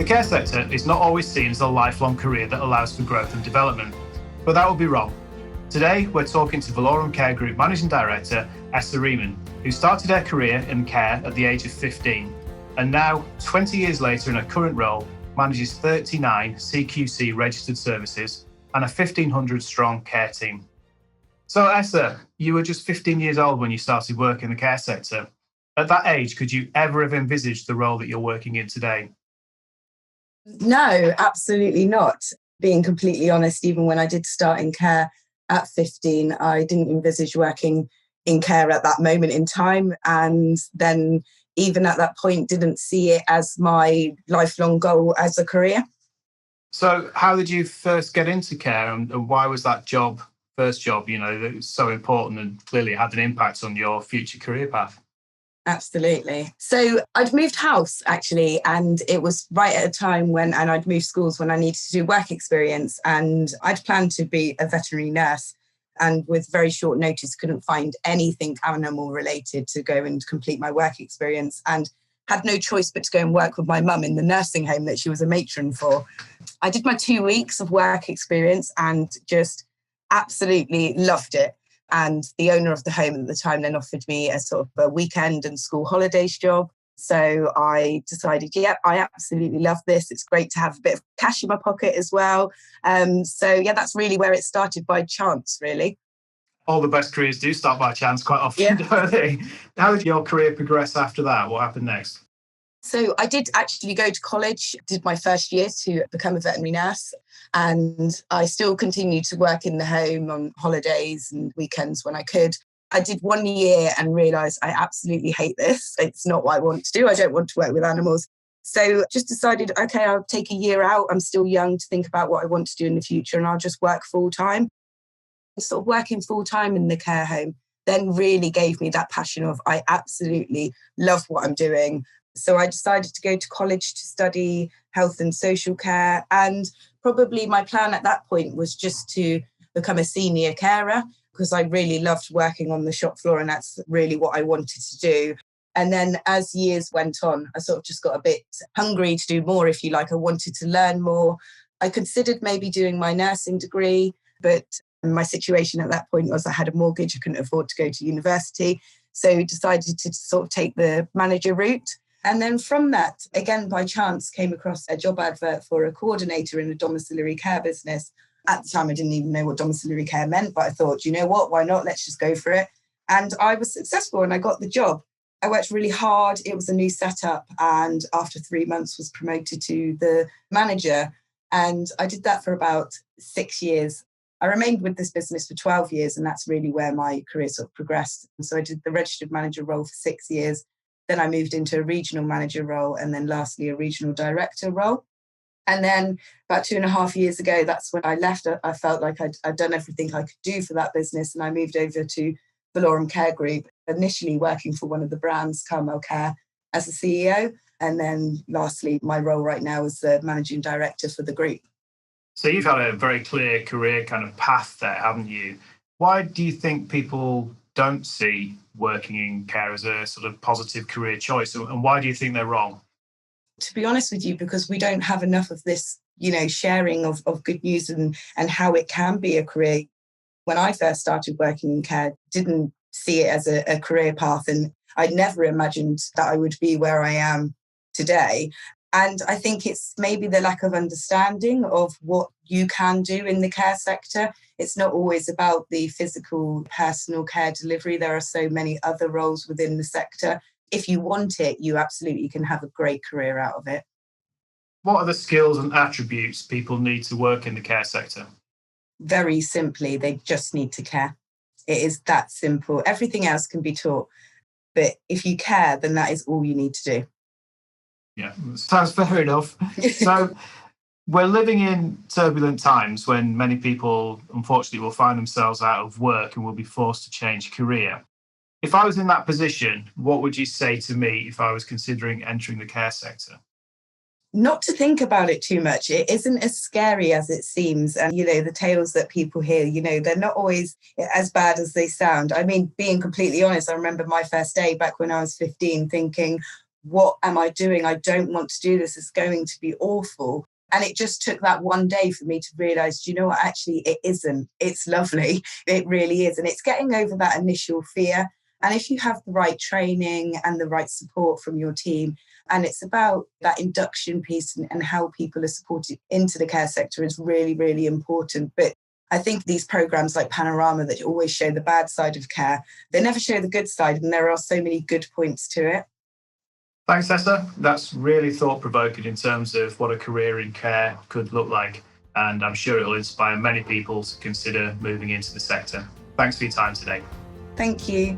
care sector is not always seen as a lifelong career that allows for growth and development, but that would be wrong. Today, we're talking to Valorum Care Group Managing Director, Reeman, who started her career in care at the age of 15, and now, 20 years later in her current role, manages 39 CQC registered services and a 1,500-strong care team. So, Esther, you were just 15 years old when you started work in the care sector. At that age, could you ever have envisaged the role that you're working in today? No, absolutely not. Being completely honest, even when I did start in care at 15, I didn't envisage working in care at that moment in time. And then even at that point, didn't see it as my lifelong goal as a career. So how did you first get into care, and why was that first job, that was so important and clearly had an impact on your future career path? Absolutely. So I'd moved house actually, and it was right at a time and I'd moved schools when I needed to do work experience, and I'd planned to be a veterinary nurse, and with very short notice couldn't find anything animal related to go and complete my work experience, and had no choice but to go and work with my mum in the nursing home that she was a matron for. I did my 2 weeks of work experience and just absolutely loved it. And the owner of the home at the time then offered me a sort of a weekend and school holidays job. So I decided, I absolutely love this. It's great to have a bit of cash in my pocket as well. That's really where it started, by chance, really. All the best careers do start by chance quite often, don't they? How did your career progress after that? What happened next? So I did actually go to college, did my first year to become a veterinary nurse. And I still continued to work in the home on holidays and weekends when I could. I did 1 year and realised I absolutely hate this. It's not what I want to do. I don't want to work with animals. So just decided, okay, I'll take a year out. I'm still young to think about what I want to do in the future, and I'll just work full time. Sort of working full time in the care home then really gave me that passion of I absolutely love what I'm doing. So I decided to go to college to study health and social care. And probably my plan at that point was just to become a senior carer, because I really loved working on the shop floor, and that's really what I wanted to do. And then as years went on, I sort of just got a bit hungry to do more, if you like. I wanted to learn more. I considered maybe doing my nursing degree, but my situation at that point was I had a mortgage. I couldn't afford to go to university. So decided to sort of take the manager route. And then from that, again, by chance, came across a job advert for a coordinator in a domiciliary care business. At the time, I didn't even know what domiciliary care meant, but I thought, you know what, why not? Let's just go for it. And I was successful and I got the job. I worked really hard. It was a new setup. And after 3 months was promoted to the manager. And I did that for about 6 years. I remained with this business for 12 years, and that's really where my career sort of progressed. And so I did the registered manager role for 6 years. Then I moved into a regional manager role, and then lastly, a regional director role. And then about 2.5 years ago, that's when I left. I felt like I'd done everything I could do for that business, and I moved over to Valorum Care Group, initially working for one of the brands, Carmel Care, as a CEO. And then lastly, my role right now is the managing director for the group. So you've had a very clear career kind of path there, haven't you? Why do you think people don't see working in care as a sort of positive career choice? And why do you think they're wrong? To be honest with you, because we don't have enough of this, sharing of good news and how it can be a career. When I first started working in care, didn't see it as a career path, and I never imagined that I would be where I am today. And I think it's maybe the lack of understanding of what you can do in the care sector. It's not always about the physical personal care delivery. There are so many other roles within the sector. If you want it, you absolutely can have a great career out of it. What are the skills and attributes people need to work in the care sector? Very simply, they just need to care. It is that simple. Everything else can be taught. But if you care, then that is all you need to do. Yeah, sounds fair enough. So we're living in turbulent times when many people, unfortunately, will find themselves out of work and will be forced to change career. If I was in that position, what would you say to me if I was considering entering the care sector? Not to think about it too much. It isn't as scary as it seems. And, the tales that people hear, they're not always as bad as they sound. I mean, being completely honest, I remember my first day back when I was 15 thinking, what am I doing? I don't want to do this. It's going to be awful. And it just took that one day for me to realise, do you know what? Actually, it isn't. It's lovely. It really is. And it's getting over that initial fear. And if you have the right training and the right support from your team, and it's about that induction piece and how people are supported into the care sector is really, really important. But I think these programs like Panorama that always show the bad side of care, they never show the good side. And there are so many good points to it. Thanks, Esther. That's really thought-provoking in terms of what a career in care could look like. And I'm sure it will inspire many people to consider moving into the sector. Thanks for your time today. Thank you.